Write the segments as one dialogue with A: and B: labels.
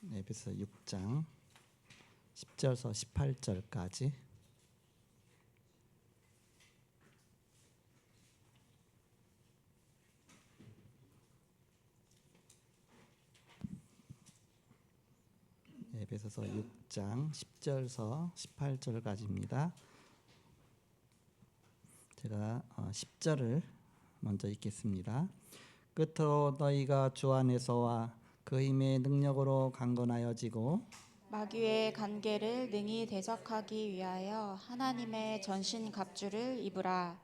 A: 에베소 6장 10절에서 18절까지. 에베소서 6장 10절에서 18절까지입니다. 제가 10절을 먼저 읽겠습니다. 끝으로 너희가 주 안에서와 그 힘의 능력으로 강건하여지고
B: 마귀의 간계를 능히 대적하기 위하여 하나님의 전신 갑주를 입으라.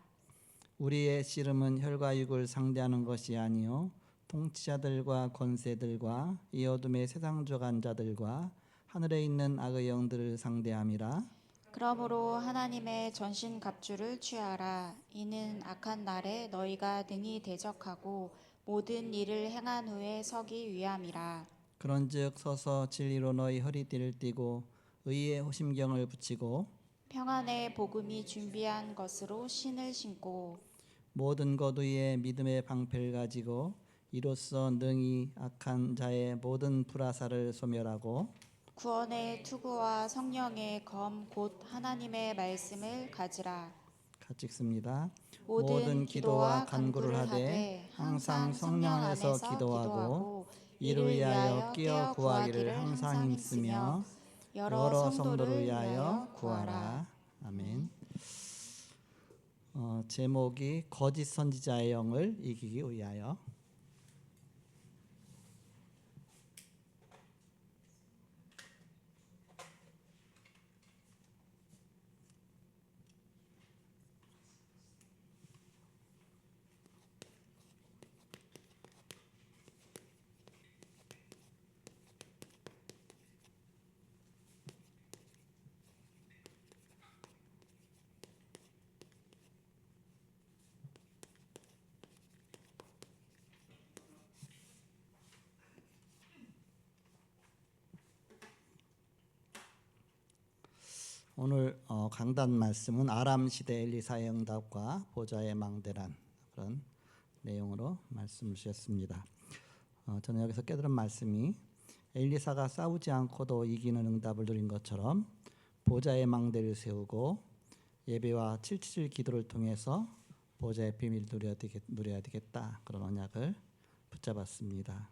A: 우리의 씨름은 혈과 육을 상대하는 것이 아니요 통치자들과 권세들과 이 어둠의 세상 주관자들과 하늘에 있는 악의 영들을 상대함이라.
B: 그러므로 하나님의 전신 갑주를 취하라. 이는 악한 날에 너희가 능히 대적하고 모든 일을 행한 후에 서기 위함이라.
A: 그런즉 서서 진리로 너희 허리띠를 띠고 의의 호심경을 붙이고
B: 평안의 복음이 준비한 것으로 신을 신고
A: 모든 것 위에 믿음의 방패를 가지고 이로써 능히 악한 자의 모든 불화살을 소멸하고
B: 구원의 투구와 성령의 검 곧 하나님의 말씀을 가지라.
A: 같이 읽습니다.
B: 모든 기도와 간구를 하되 항상 성령 안에서 기도하고 이를 위하여 깨어 구하기를 항상 힘쓰며 여러 성도를 위하여 구하라.
A: 아멘. 제목이 거짓 선지자의 영을 이기기 위하여. 오늘 강단 말씀은 아람 시대 엘리사의 응답과 보좌의 망대란 그런 내용으로 말씀을 주셨습니다. 저는 여기서 깨달은 말씀이 엘리사가 싸우지 않고도 이기는 응답을 누린 것처럼 보좌의 망대를 세우고 예배와 777 기도를 통해서 보좌의 비밀을 누려야 되겠다, 그런 언약을 붙잡았습니다.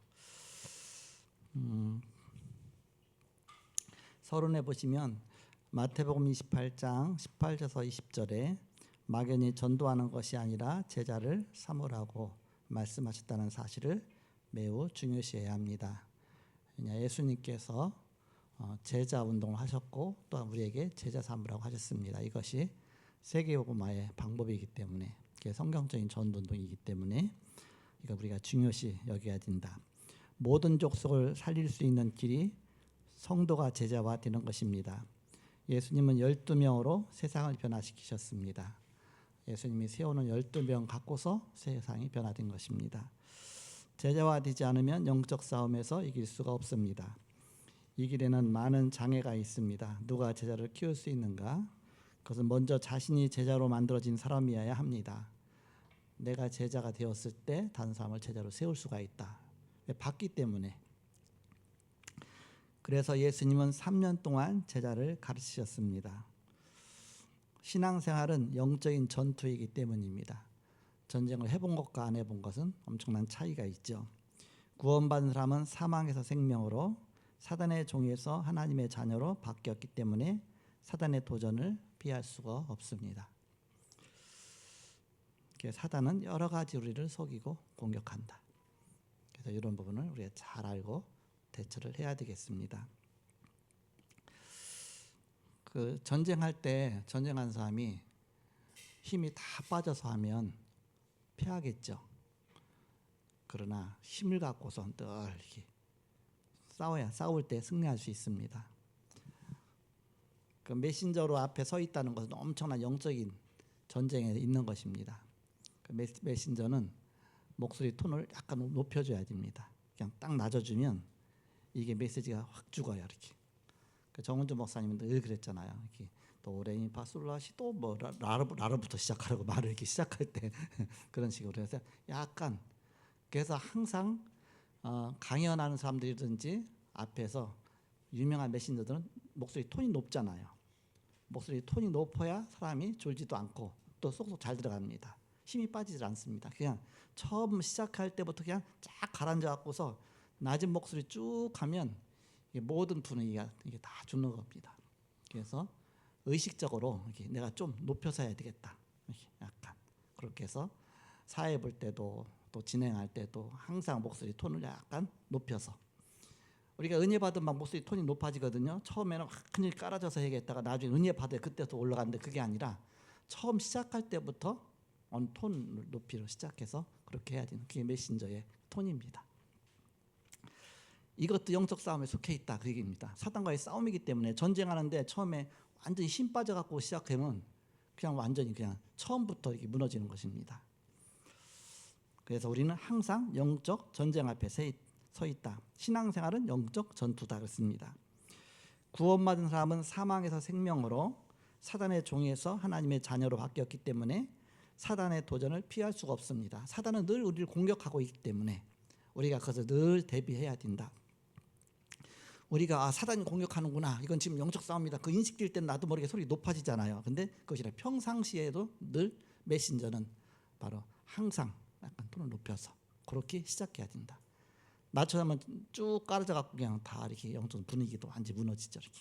A: 서론에 보시면 마태복음 28장 18절에서 20절에 막연히 전도하는 것이 아니라 제자를 삼으라고 말씀하셨다는 사실을 매우 중요시해야 합니다. 예수님께서 제자 운동을 하셨고 또한 우리에게 제자 삼으라고 하셨습니다. 이것이 세계복음화의 방법이기 때문에, 성경적인 전도 운동이기 때문에 이거 우리가 중요시 여겨야 된다. 모든 족속을 살릴 수 있는 길이 성도가 제자화 되는 것입니다. 예수님은 12명으로 세상을 변화시키셨습니다. 예수님이 세우는 12명 갖고서 세상이 변화된 것입니다. 제자화되지 않으면 영적 싸움에서 이길 수가 없습니다. 이 길에는 많은 장애가 있습니다. 누가 제자를 키울 수 있는가? 그것은 먼저 자신이 제자로 만들어진 사람이어야 합니다. 내가 제자가 되었을 때 다른 사람을 제자로 세울 수가 있다. 봤기 때문에. 그래서 예수님은 3년 동안 제자를 가르치셨습니다. 신앙생활은 영적인 전투이기 때문입니다. 전쟁을 해본 것과 안 해본 것은 엄청난 차이가 있죠. 구원받은 사람은 사망에서 생명으로, 사단의 종에서 하나님의 자녀로 바뀌었기 때문에 사단의 도전을 피할 수가 없습니다. 사단은 여러 가지 우리를 속이고 공격한다. 그래서 이런 부분을 우리가 잘 알고 대처를 해야 되겠습니다. 전쟁할 때 전쟁한 사람이 힘이 다 빠져서 하면 패하겠죠. 그러나 힘을 갖고서 늘 이렇게 싸울 때 승리할 수 있습니다. 메신저로 앞에 서 있다는 것은 엄청난 영적인 전쟁에 있는 것입니다. 메신저는 목소리 톤을 약간 높여줘야 됩니다. 그냥 딱 낮아주면 이게 메시지가 확 죽어요. 이렇게. 정은주 목사님은 늘 그랬잖아요. 이렇게 도레미 파솔라시 또 뭐 라로부터 시작하라고 말을 이렇게 시작할 때 그런 식으로 해서 약간, 그래서 항상 강연하는 사람들이든지 앞에서 유명한 메신저들은 목소리 톤이 높잖아요. 목소리 톤이 높아야 사람이 졸지도 않고 또 쏙쏙 잘 들어갑니다. 힘이 빠지질 않습니다. 그냥 처음 시작할 때부터 그냥 쫙 가라앉아 갖고서 낮은 목소리 쭉 하면 이게 모든 분위기가 이게 다 죽는 겁니다. 그래서 의식적으로 이렇게 내가 좀 높여서 해야 되겠다. 이렇게 약간 그렇게 해서 사회 볼 때도 또 진행할 때도 항상 목소리 톤을 약간 높여서 우리가 은혜 받으면 막 목소리 톤이 높아지거든요. 처음에는 완전히 깔아져서 해야겠다가 나중에 은혜 받아야 그때부터 올라가는데 그게 아니라 처음 시작할 때부터 어느 톤을 높이로 시작해서 그렇게 해야 되는 그게 메신저의 톤입니다. 이것도 영적 싸움에 속해 있다 그 얘기입니다. 사단과의 싸움이기 때문에 전쟁하는데 처음에 완전히 힘 빠져갖고 시작하면 그냥 완전히 그냥 처음부터 이렇게 무너지는 것입니다. 그래서 우리는 항상 영적 전쟁 앞에 서 있다. 신앙생활은 영적 전투다 그렇습니다. 구원받은 사람은 사망에서 생명으로 사단의 종에서 하나님의 자녀로 바뀌었기 때문에 사단의 도전을 피할 수가 없습니다. 사단은 늘 우리를 공격하고 있기 때문에 우리가 그것을 늘 대비해야 된다. 우리가 사단이 공격하는구나. 이건 지금 영적 싸움이다. 그 인식될 때는 나도 모르게 소리 높아지잖아요. 근데 그것이 평상시에도 늘 메신저는 바로 항상 약간 톤을 높여서 그렇게 시작해야 된다. 나처럼 쭉 깔아져 갖고 그냥 다 이렇게 영적 분위기도 완전히 무너지죠. 이렇게.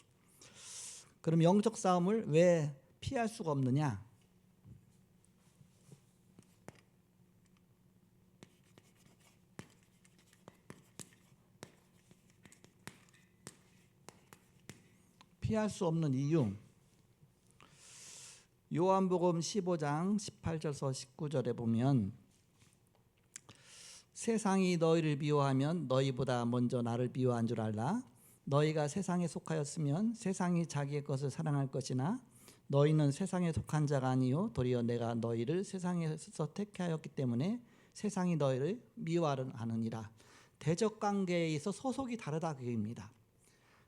A: 그럼 영적 싸움을 왜 피할 수가 없느냐? 피할 수 없는 이유. 요한복음 15장 18절에서 19절에 보면 세상이 너희를 미워하면 너희보다 먼저 나를 미워한 줄 알라. 너희가 세상에 속하였으면 세상이 자기의 것을 사랑할 것이나 너희는 세상에 속한 자가 아니요 도리어 내가 너희를 세상에서 택하였기 때문에 세상이 너희를 미워하느니라. 대적 관계에 있어 소속이 다르다 그 얘기입니다.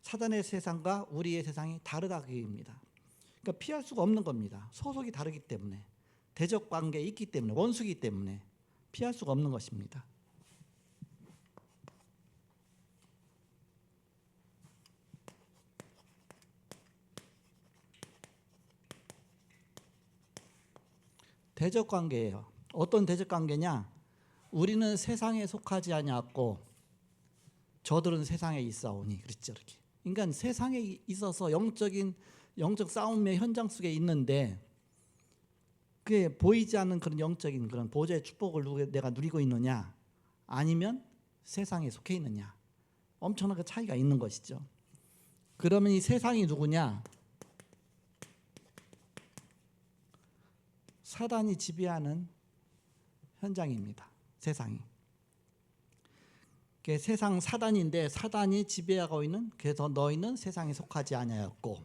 A: 사단의 세상과 우리의 세상이 다르다 그 얘기입니다. 그러니까 피할 수가 없는 겁니다. 소속이 다르기 때문에 대적 관계에 있기 때문에 원수이기 때문에 피할 수가 없는 것입니다. 대적 관계예요. 어떤 대적 관계냐? 우리는 세상에 속하지 아니하고 저들은 세상에 있사오니 그렇죠. 이렇게. 그러니까 세상에 있어서 영적 싸움의 현장 속에 있는데 그게 보이지 않는 그런 영적인 그런 보좌의 축복을 내가 누리고 있느냐 아니면 세상에 속해 있느냐 엄청나게 차이가 있는 것이죠. 그러면 이 세상이 누구냐? 사단이 지배하는 현장입니다. 세상이. 세상 사단인데 사단이 지배하고 있는 그래서 너희는 세상에 속하지 아니하였고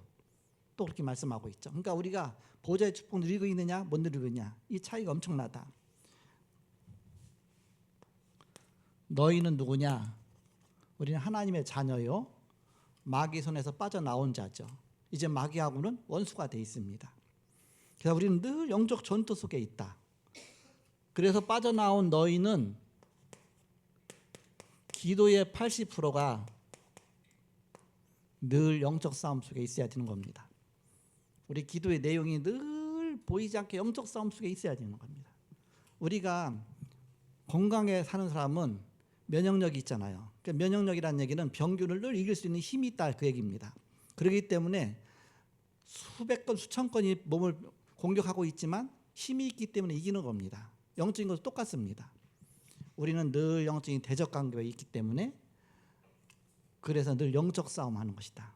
A: 또 그렇게 말씀하고 있죠. 그러니까 우리가 보좌의 축복 누리고 있느냐 못 누리고 있느냐 이 차이가 엄청나다. 너희는 누구냐? 우리는 하나님의 자녀요 마귀 손에서 빠져나온 자죠. 이제 마귀하고는 원수가 돼 있습니다. 그래서 우리는 늘 영적 전투 속에 있다. 그래서 빠져나온 너희는 기도의 80%가 늘 영적 싸움 속에 있어야 되는 겁니다. 우리 기도의 내용이 늘 보이지 않게 영적 싸움 속에 있어야 되는 겁니다. 우리가 건강하게 사는 사람은 면역력이 있잖아요. 그러니까 면역력이라는 얘기는 병균을 늘 이길 수 있는 힘이 있다 그 얘기입니다. 그렇기 때문에 수백 건 수천 건이 몸을 공격하고 있지만 힘이 있기 때문에 이기는 겁니다. 영적인 것도 똑같습니다. 우리는 늘 영적인 대적 관계가 있기 때문에 그래서 늘 영적 싸움하는 것이다.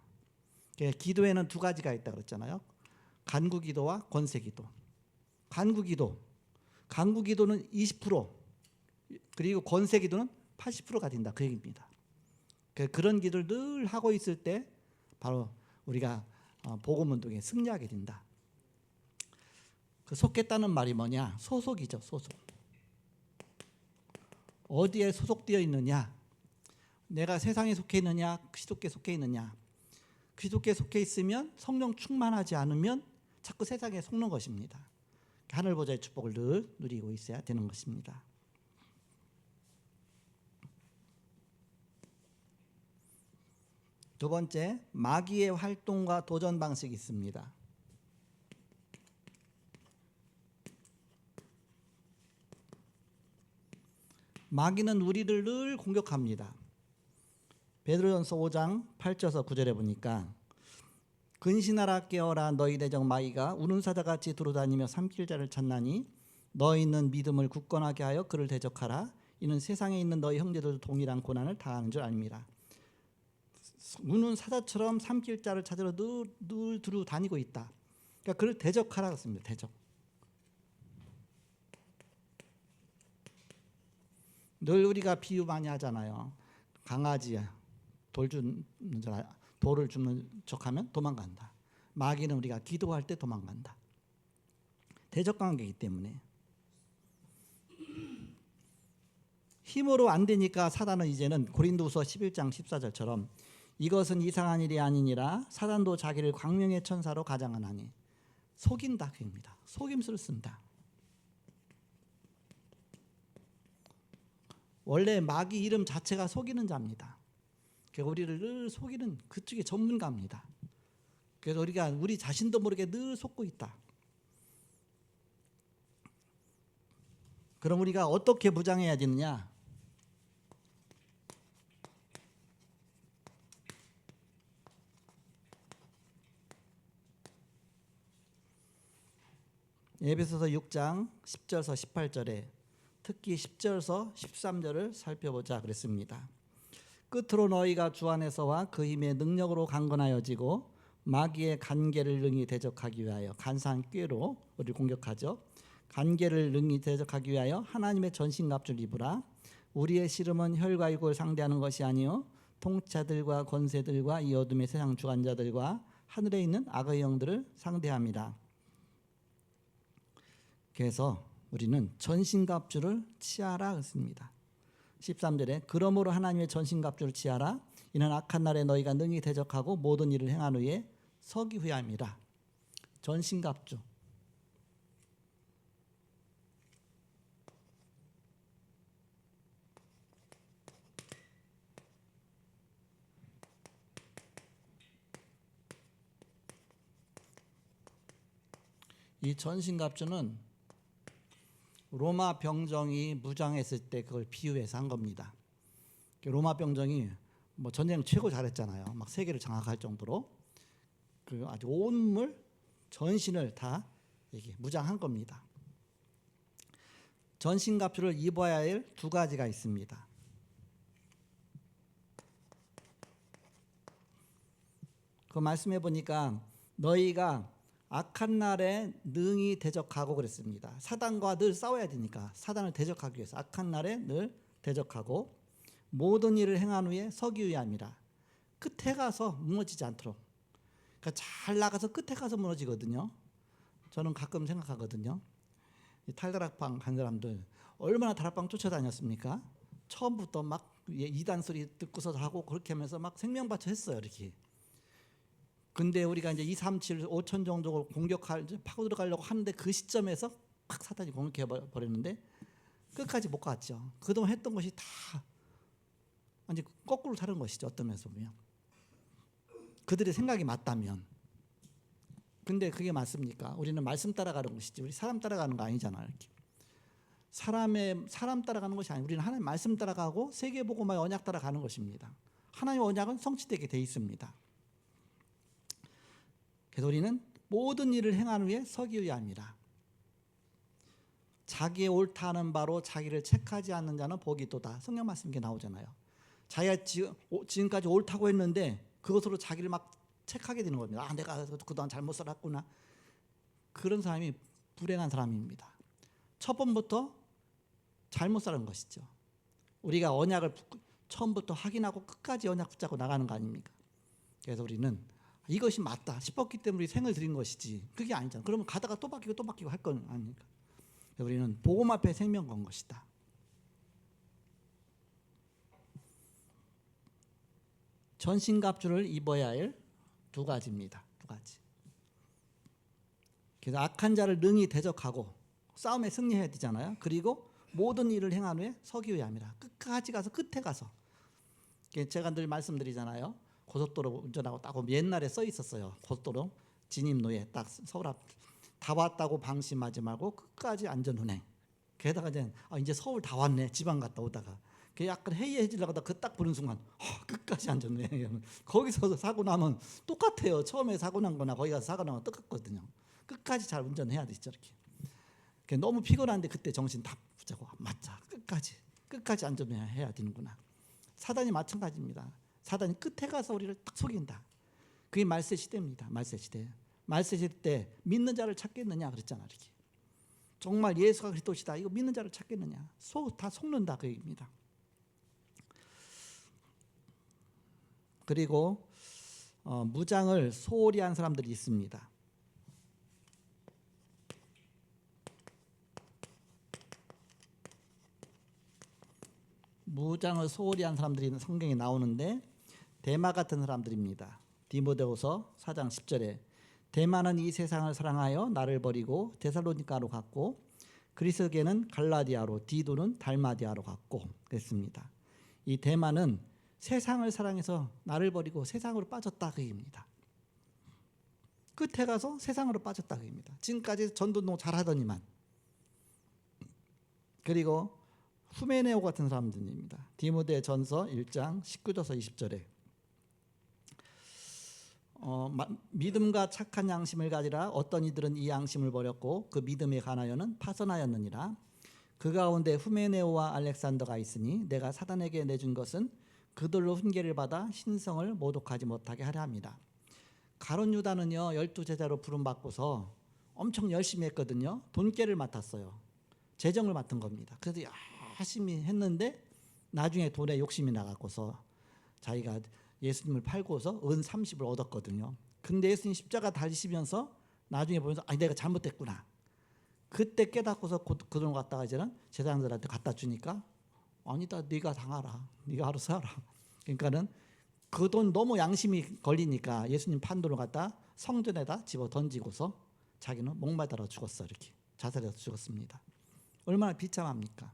A: 기도에는 두 가지가 있다고 그랬잖아요. 간구기도와 권세기도. 간구기도는 20% 그리고 권세기도는 80%가 된다 그 얘기입니다. 그런 기도를 늘 하고 있을 때 바로 우리가 복음 운동에 승리하게 된다. 그 속했다는 말이 뭐냐? 소속이죠. 소속. 어디에 소속되어 있느냐? 내가 세상에 속해 있느냐? 그리스도께 속해 있느냐? 그리스도께 속해 있으면 성령 충만하지 않으면 자꾸 세상에 속는 것입니다. 하늘 보좌의 축복을 늘 누리고 있어야 되는 것입니다. 두 번째, 마귀의 활동과 도전 방식이 있습니다. 마귀는 우리를 늘 공격합니다. 베드로전서 5장 8절에서 9절에 보니까 근신하라 깨어라 너희 대적 마귀가 우는 사자같이 두루다니며 삼킬 자를 찾나니 너희 있는 믿음을 굳건하게 하여 그를 대적하라. 이는 세상에 있는 너희 형제들도 동일한 고난을 당하는 줄 압니다. 우는 사자처럼 삼킬 자를 찾으러 늘 두루 다니고 있다. 그러니까 그를 대적하라 했습니다. 대적. 늘 우리가 비유 많이 하잖아요. 강아지야 돌을 줍는 척하면 도망간다. 마귀는 우리가 기도할 때 도망간다. 대적 관계이기 때문에 힘으로 안 되니까 사단은 이제는 고린도후서 11장 14절처럼 이것은 이상한 일이 아니니라 사단도 자기를 광명의 천사로 가장하나니 속인다 그입니다. 속임수를 쓴다. 원래 마귀 이름 자체가 속이는 자입니다. 그러니까 우리를 늘 속이는 그쪽의 전문가입니다. 그래서 우리가 우리 자신도 모르게 늘 속고 있다. 그럼 우리가 어떻게 무장해야 되느냐? 에베소서 6장 10절에서 18절에 특히 10절에서 13절을 살펴보자 그랬습니다. 끝으로 너희가 주 안에서와 그 힘의 능력으로 강건하여지고 마귀의 간계를 능히 대적하기 위하여 간사한 꾀로 우리를 공격하죠. 간계를 능히 대적하기 위하여 하나님의 전신갑주를 입으라. 우리의 씨름은 혈과 육을 상대하는 것이 아니요 통치자들과 권세들과 이 어둠의 세상 주관자들과 하늘에 있는 악의 영들을 상대합니다. 그래서 우리는 전신갑주를 취하라 했습니다. 13절에 그러므로 하나님의 전신갑주를 취하라. 이는 악한 날에 너희가 능히 대적하고 모든 일을 행한 후에 서기 후함이라. 전신갑주. 이 전신갑주는 로마 병정이 무장했을 때 그걸 비유해서 한 겁니다. 로마 병정이 뭐 전쟁 최고 잘했잖아요. 막 세계를 장악할 정도로 그 아주 온물 전신을 다 이게 무장한 겁니다. 전신갑주를 입어야 할 두 가지가 있습니다. 그 말씀해 보니까 너희가 악한 날에 능히 대적하고 그랬습니다. 사단과 늘 싸워야 되니까 사단을 대적하기 위해서 악한 날에 늘 대적하고 모든 일을 행한 후에 서기 위함이라. 끝에 가서 무너지지 않도록. 그러니까 잘 나가서 끝에 가서 무너지거든요. 저는 가끔 생각하거든요. 탈다락방 간 사람들 얼마나 다락방 쫓아다녔습니까? 처음부터 막 이단 소리 듣고서 하고 그렇게 하면서 막 생명 바쳐 했어요. 이렇게. 근데 우리가 이제 2, 3, 7, 5천 정도를 파고 들어가려고 하는데 그 시점에서 팍 사탄이 공격해 버렸는데 끝까지 못 갔죠. 그동안 했던 것이 다 완전 거꾸로 다른 것이죠. 어떤 면에서 보면 그들의 생각이 맞다면. 근데 그게 맞습니까? 우리는 말씀 따라가는 것이지 우리 사람 따라가는 거 아니잖아요. 이렇게. 사람 따라가는 것이 아니고 우리는 하나님 말씀 따라가고 세계복음화의 언약 따라가는 것입니다. 하나님의 언약은 성취되게 돼 있습니다. 그래서 우리는 모든 일을 행한 후에 서기 위함이라. 자기의 옳다는 바로 자기를 책하지 않는 자는 복이 있도다. 성경 말씀 게 나오잖아요. 자기가 지금까지 옳다고 했는데 그것으로 자기를 막 책하게 되는 겁니다. 아, 내가 그동안 잘못 살았구나. 그런 사람이 불행한 사람입니다. 첫 번부터 잘못 살은 것이죠. 우리가 언약을 처음부터 확인하고 끝까지 언약 붙잡고 나가는 거 아닙니까? 그래서 우리는 이것이 맞다 싶었기 때문에 우리 생을 드린 것이지 그게 아니잖아. 그러면 가다가 또 바뀌고 할 건 아닙니까? 우리는 복음 앞에 생명 건 것이다. 전신갑주를 입어야 할 두 가지입니다. 두 가지. 그래서 악한 자를 능히 대적하고 싸움에 승리해야 되잖아요. 그리고 모든 일을 행한 후에 서기 위함이라. 끝까지 가서 끝에 가서 제가 늘 말씀드리잖아요. 고속도로 운전하고 딱 옛날에 써 있었어요. 고속도로 진입로에 딱 서울 앞 다 왔다고 방심하지 말고 끝까지 안전운행. 게다가 이제 서울 다 왔네. 지방 갔다 오다가 그 약간 해이해지려고 하다 그 딱 보는 순간 끝까지 안전운행. 거기서 사고 나면 똑같아요. 처음에 사고 난 거나 거기 가서 사고 나면 똑같거든요. 끝까지 잘 운전해야 되죠. 이렇게 너무 피곤한데 그때 정신 다 붙잡고 맞자. 끝까지 안전해야 되는구나. 사단이 마찬가지입니다. 사단이 끝에 가서 우리를 딱 속인다. 그게 말세 시대입니다. 말세 시대. 말세 시대 때 믿는 자를 찾겠느냐 그랬잖아. 이렇게. 정말 예수가 그리스도시다. 이거 믿는 자를 찾겠느냐. 다 속는다 그 얘기입니다. 그리고 무장을 소홀히 한 사람들이 있습니다. 무장을 소홀히 한 사람들이 성경에 나오는데 데마 같은 사람들입니다. 디모데후서 4장 10절에 데마는 이 세상을 사랑하여 나를 버리고 데살로니가로 갔고 그리스도께는 갈라디아로 디도는 달마디아로 갔고 그랬습니다. 이 데마는 세상을 사랑해서 나를 버리고 세상으로 빠졌다 그 얘기입니다. 끝에 가서 세상으로 빠졌다 그 얘기입니다. 지금까지 전도운동 잘하더니만. 그리고 후메네오 같은 사람들입니다. 디모데전서 1장 19절에서 20절에 믿음과 착한 양심을 가지라. 어떤 이들은 이 양심을 버렸고 그 믿음에 관하여는 파선하였느니라. 그 가운데 후메네오와 알렉산더가 있으니 내가 사단에게 내준 것은 그들로 훈계를 받아 신성을 모독하지 못하게 하려 합니다. 가룟 유다는요 12제자로 부름받고서 엄청 열심히 했거든요. 돈깨를 맡았어요. 재정을 맡은 겁니다. 그래서 열심히 했는데 나중에 돈에 욕심이 나갖고서 자기가 예수님을 팔고서 은 30을 얻었거든요. 근데 예수님 십자가 달리시면서 나중에 보면서 내가 잘못했구나. 그때 깨닫고서 그 돈을 갖다가 이제는 제사장들한테 갖다 주니까 아니다 네가 당하라. 네가 알아서 하라. 그러니까는 그 돈 너무 양심이 걸리니까 예수님 판 돈을 갖다 성전에다 집어 던지고서 자기는 목마르다 죽었어. 이렇게 자살해서 죽었습니다. 얼마나 비참합니까?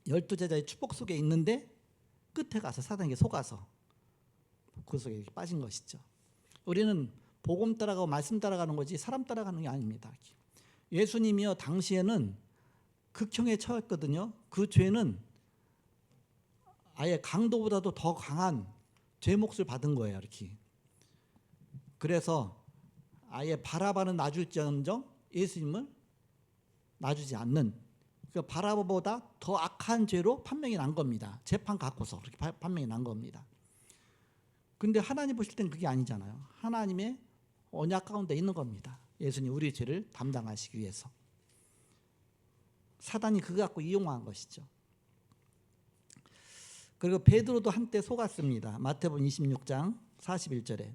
A: 12제자의 축복 속에 있는데 끝에 가서 사단에게 속아서 그 속에 빠진 것이죠. 우리는 복음 따라가고 말씀 따라가는 거지 사람 따라가는 게 아닙니다. 예수님이요 당시에는 극형에 처했거든요. 그 죄는 아예 강도보다도 더 강한 죄 몫을 받은 거예요. 이렇게. 그래서 아예 바라바는 놔줄지언정 예수님을 놔주지 않는, 그러니까 바라바보다 더 악한 죄로 판명이 난 겁니다. 재판 갖고서 그렇게 판명이 난 겁니다. 근데 하나님 보실 땐 그게 아니잖아요. 하나님의 언약 가운데 있는 겁니다. 예수님 우리의 죄를 담당하시기 위해서. 사단이 그거 갖고 이용한 것이죠. 그리고 베드로도 한때 속았습니다. 마태복음 26장 41절에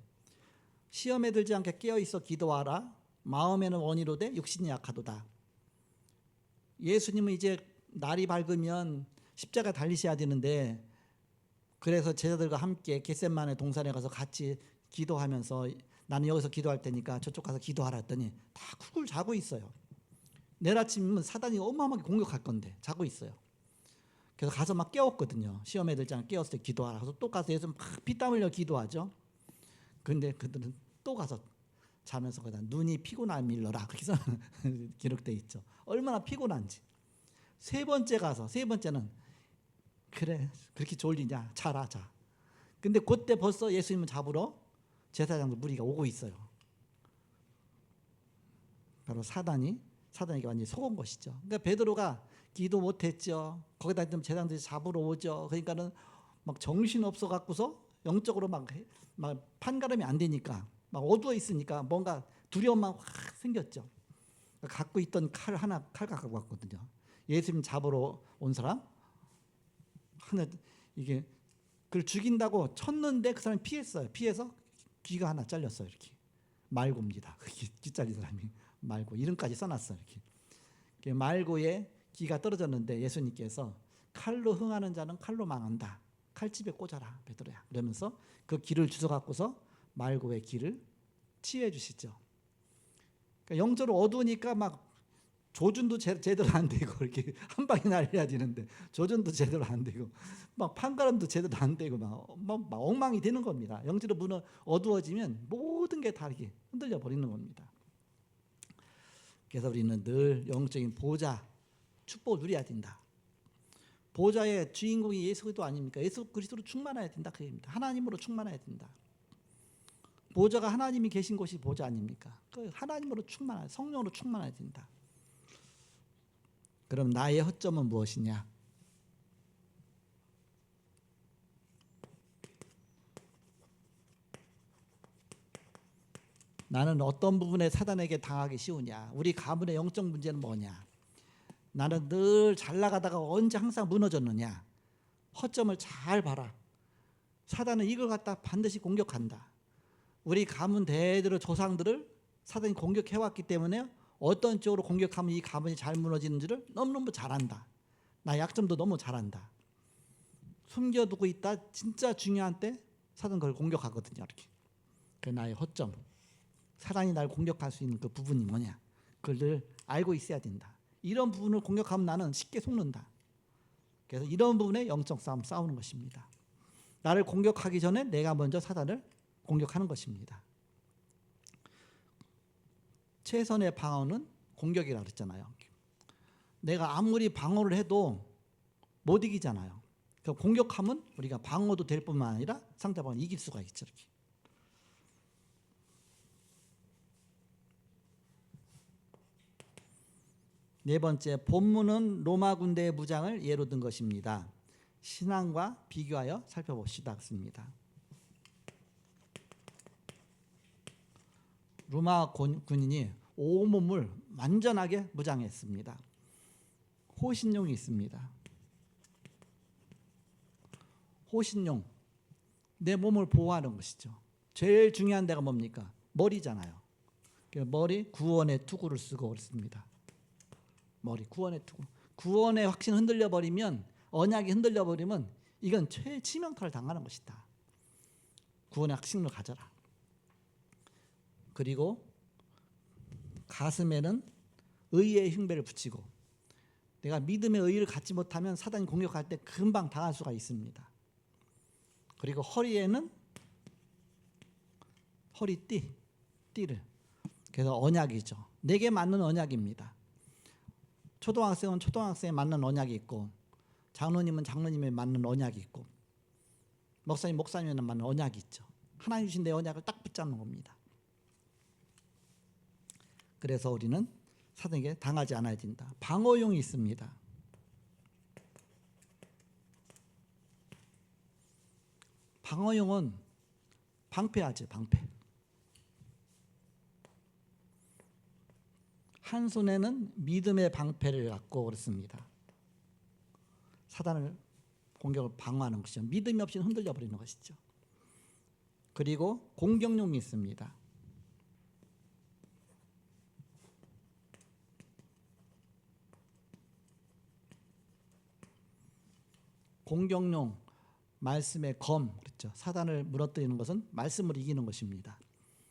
A: 시험에 들지 않게 깨어있어 기도하라. 마음에는 원이로되 육신이 약하도다. 예수님은 이제 날이 밝으면 십자가 달리셔야 되는데, 그래서 제자들과 함께 겟셋마네 동산에 가서 같이 기도하면서 나는 여기서 기도할 테니까 저쪽 가서 기도하라 했더니 다 쿡을 자고 있어요. 내일 아침이면 사단이 어마어마하게 공격할 건데 자고 있어요. 그래서 가서 막 깨웠거든요. 시험에 들지 않게 깨웠을 때 기도하라. 그래서 또 가서 예수 막 피땀 흘려 기도하죠. 그런데 그들은 또 가서 자면서 그냥 눈이 피곤함 일러라 그렇게 기록되어 있죠. 얼마나 피곤한지. 세 번째는 그래 그렇게 졸리냐 자라 자. 근데 그때 벌써 예수님을 잡으러 제사장들 무리가 오고 있어요. 바로 사단에게 완전히 속은 것이죠. 그러니까 베드로가 기도 못했죠. 거기다 있던 제사장들이 잡으러 오죠. 그러니까는 막 정신 없어 갖고서 영적으로 막 판가름이 안 되니까 막 어두워 있으니까 뭔가 두려움만 확 생겼죠. 갖고 있던 칼 갖고 왔거든요. 예수님 잡으러 온 사람 하나 이게 그를 죽인다고 쳤는데 그 사람이 피했어요. 피해서 귀가 하나 잘렸어요. 이렇게 말고입니다. 귀 잘린 사람이 말고 이름까지 써놨어요. 이렇게 말고에 귀가 떨어졌는데 예수님께서 칼로 흥하는 자는 칼로 망한다. 칼집에 꽂아라 베드로야. 그러면서 그 귀를 주워 갖고서 말고의 귀를 치유해 주시죠. 그러니까 영적으로 어두우니까 막 조준도 제대로 안 되고 이렇게 한 방에 날려야 되는데 조준도 제대로 안 되고 막 판가름도 제대로 안 되고 막 엉망이 되는 겁니다. 영적으로 문은 어두워지면 모든 게 다 이렇게 흔들려 버리는 겁니다. 그래서 우리는 늘 영적인 보좌 축복을 누려야 된다. 보좌의 주인공이 예수 그리스도 아닙니까? 예수 그리스도로 충만해야 된다 그 얘기입니다. 하나님으로 충만해야 된다. 보좌가 하나님이 계신 곳이 보좌 아닙니까? 그 하나님으로 충만해, 성령으로 충만해야 된다. 그럼 나의 허점은 무엇이냐? 나는 어떤 부분에 사단에게 당하기 쉬우냐? 우리 가문의 영적 문제는 뭐냐? 나는 늘 잘 나가다가 언제 항상 무너졌느냐? 허점을 잘 봐라. 사단은 이걸 갖다 반드시 공격한다. 우리 가문 대대로 조상들을 사단이 공격해왔기 때문에 어떤 쪽으로 공격하면 이 가문이 잘 무너지는지를 너무너무 잘 안다. 나 약점도 너무 잘 안다. 숨겨두고 있다 진짜 중요한 때 사단은 그걸 공격하거든요. 이렇게. 그 나의 허점. 사단이 날 공격할 수 있는 그 부분이 뭐냐. 그걸 늘 알고 있어야 된다. 이런 부분을 공격하면 나는 쉽게 속는다. 그래서 이런 부분에 영적 싸움 싸우는 것입니다. 나를 공격하기 전에 내가 먼저 사단을 공격하는 것입니다. 최선의 방어는 공격이라고 그랬잖아요. 내가 아무리 방어를 해도 못 이기잖아요. 그 공격하면 우리가 방어도 될 뿐만 아니라 상대방을 이길 수가 있죠. 이렇게. 네 번째, 본문은 로마 군대의 무장을 예로 든 것입니다. 신앙과 비교하여 살펴봅시다. 습니다. 로마 군인이 온몸을 완전하게 무장했습니다. 호신용이 있습니다. 호신용, 내 몸을 보호하는 것이죠. 제일 중요한 데가 뭡니까? 머리잖아요. 머리 구원의 투구를 쓰고 그렇습니다. 머리 구원의 투구. 구원의 확신 흔들려 버리면, 언약이 흔들려 버리면 이건 치명타를 당하는 것이다. 구원의 확신을 가져라. 그리고 가슴에는 의의 흉배를 붙이고, 내가 믿음의 의를 갖지 못하면 사단이 공격할 때 금방 당할 수가 있습니다. 그리고 허리에는 띠를. 그래서 언약이죠. 내게 맞는 언약입니다. 초등학생은 초등학생에 맞는 언약이 있고, 장로님은 장로님에 맞는 언약이 있고, 목사님에 맞는 언약이 있죠. 하나님 주신 내 언약을 딱 붙잡는 겁니다. 그래서 우리는 사단에게 당하지 않아야 된다. 방어용이 있습니다. 방어용은 방패하지, 방패. 한 손에는 믿음의 방패를 갖고 그렇습니다. 사단을 공격을 방어하는 것이죠. 믿음이 없이는 흔들려 버리는 것이죠. 그리고 공격용이 있습니다. 공격용, 말씀의 검, 그렇죠. 사단을 무너뜨리는 것은 말씀을 이기는 것입니다.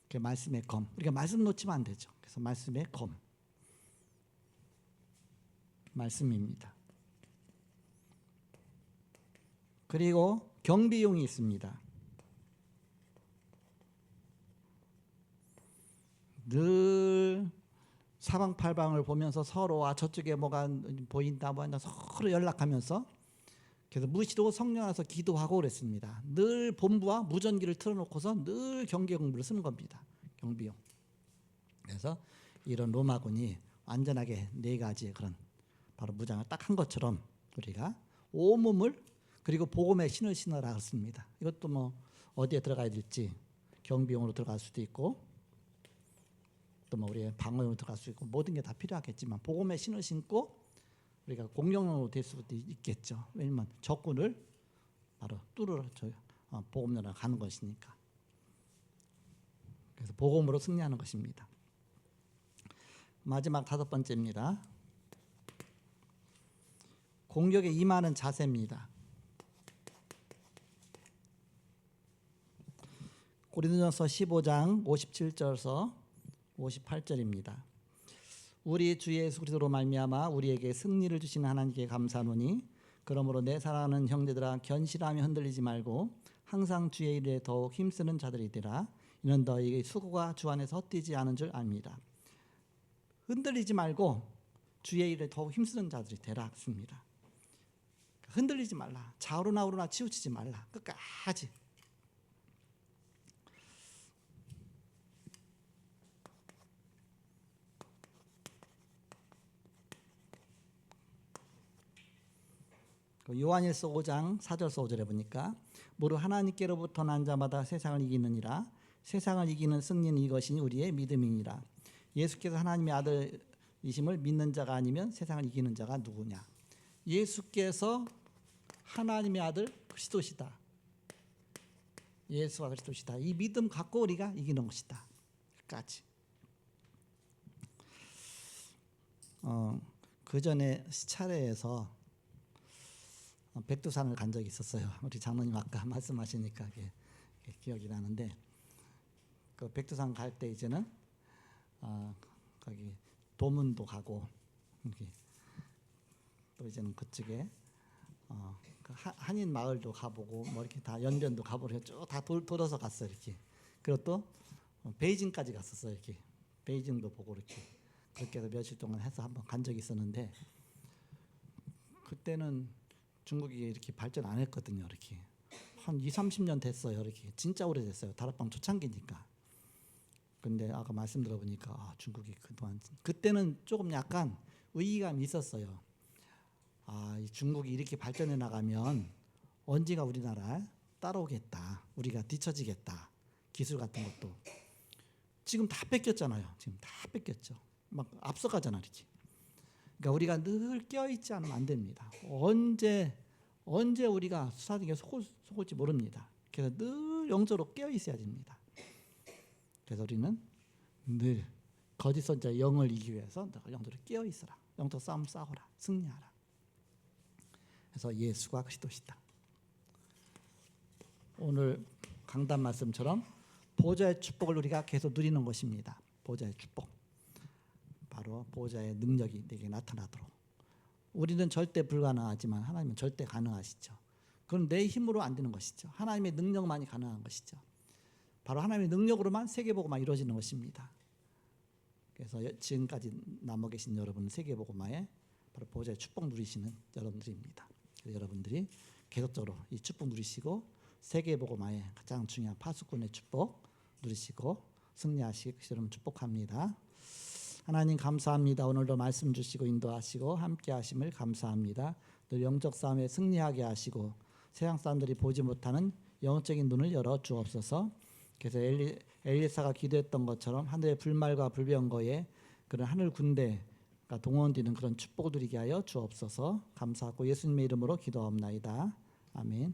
A: 그 말씀의 검, 우리가 말씀 놓치면 안 되죠. 그래서 말씀의 검, 말씀입니다. 그리고 경비용이 있습니다. 늘 사방팔방을 보면서 서로 저쪽에 뭐가 보인다 뭐한다 서로 연락하면서, 그래서 무시로 성령 안에서 기도하고 그랬습니다. 늘 본부와 무전기를 틀어놓고서 늘 경계 공부를 쓰는 겁니다. 경비용. 그래서 이런 로마군이 완전하게 네 가지의 그런 바로 무장을 딱 한 것처럼 우리가 온몸을, 그리고 복음의 신을 신어라 그랬습니다. 이것도 뭐 어디에 들어가야 될지, 경비용으로 들어갈 수도 있고 또 뭐 우리의 방어용으로 들어갈 수 있고 모든 게 다 필요하겠지만 복음의 신을 신고 우리가 공격용으로 될 수도 있겠죠. 왜냐면 적군을 바로 뚫으러 복음으로 가는 것이니까. 그래서 복음으로 승리하는 것입니다. 마지막 5번째입니다. 공격에 임하는 자세입니다. 고린도전서 15장 57절에서 58절입니다. 우리 주 예수 그리스도로 말미암아 우리에게 승리를 주시는 하나님께 감사하노니 그러므로 내 사랑하는 형제들아 견실하며 흔들리지 말고 항상 주의 일에 더욱 힘쓰는 자들이 되라. 이는 너희의 수고가 주 안에서 헛되지 않은 줄 압니다. 흔들리지 말고 주의 일에 더욱 힘쓰는 자들이 되라 했습니다. 흔들리지 말라. 좌우로나 우로나 치우치지 말라. 끝까지. 요한일서 5장 4절서 5절에 보니까 무릇 하나님께로부터 난 자마다 세상을 이기느니라. 세상을 이기는 승리는 이것이니 우리의 믿음이니라. 예수께서 하나님의 아들이심을 믿는 자가 아니면 세상을 이기는 자가 누구냐. 예수께서 하나님의 아들 그리스도시다. 예수가 그리스도시다. 이 믿음 갖고 우리가 이기는 것이다. 까지. 그 전에 시차례에서 백두산을 간 적이 있었어요. 우리 장로님 아까 말씀하시니까 기억이 나는데 그 백두산 갈 때 이제는 거기 도문도 가고 또 이제는 그쪽에 그 한인 마을도 가보고 뭐 이렇게 다 연변도 가보고 쭉 다 돌아서 갔어요. 이렇게. 그리고 또 베이징까지 갔었어요. 이렇게 베이징도 보고 이렇게 그렇게 해서 며칠 동안 해서 한번 간 적이 있었는데 그때는 중국이 이렇게 발전 안 했거든요. 이렇게 한 20-30년 됐어요. 이렇게 진짜 오래됐어요. 다락방 초창기니까. 근데 아까 말씀 들어보니까 중국이 그동안 그때는 조금 약간 의의감이 있었어요. 이 중국이 이렇게 발전해 나가면 언제가 우리나라 따라오겠다. 우리가 뒤처지겠다. 기술 같은 것도 지금 다 뺏겼잖아요. 지금 다 뺏겼죠. 막 앞서가잖아 이렇게. 그러니까 우리가 늘 깨어있지 않으면 안 됩니다. 언제 우리가 수사등에 속을지 모릅니다. 그래서 늘 영적으로 깨어있어야 됩니다. 그래서 우리는 늘 거짓 선자 영을 이기기 위해서 늘 영적으로 깨어있어라. 영적 싸움 싸워라. 승리하라. 그래서 예수가 그리스도시다. 오늘 강단 말씀처럼 보좌의 축복을 우리가 계속 누리는 것입니다. 보좌의 축복. 바로 보좌의 능력이 내게 나타나도록. 우리는 절대 불가능하지만 하나님은 절대 가능하시죠. 그건 내 힘으로 안 되는 것이죠. 하나님의 능력만이 가능한 것이죠. 바로 하나님의 능력으로만 세계복음화 이루어지는 것입니다. 그래서 지금까지 남아 계신 여러분 세계복음화에 바로 보좌의 축복 누리시는 여러분들입니다. 그래서 여러분들이 계속적으로 이 축복 누리시고 세계복음화의 가장 중요한 파수꾼의 축복 누리시고 승리하시기 여러분 축복합니다. 하나님 감사합니다. 오늘도 말씀 주시고 인도하시고 함께 하심을 감사합니다. 늘 영적 싸움에 승리하게 하시고 세상 사람들이 보지 못하는 영적인 눈을 열어 주옵소서. 그래서 엘리사가 기도했던 것처럼 하늘의 불말과 불병거에 그런 하늘 군대가 동원되는 그런 축복을 누리게 하여 주옵소서. 감사하고 예수님의 이름으로 기도하옵나이다. 아멘.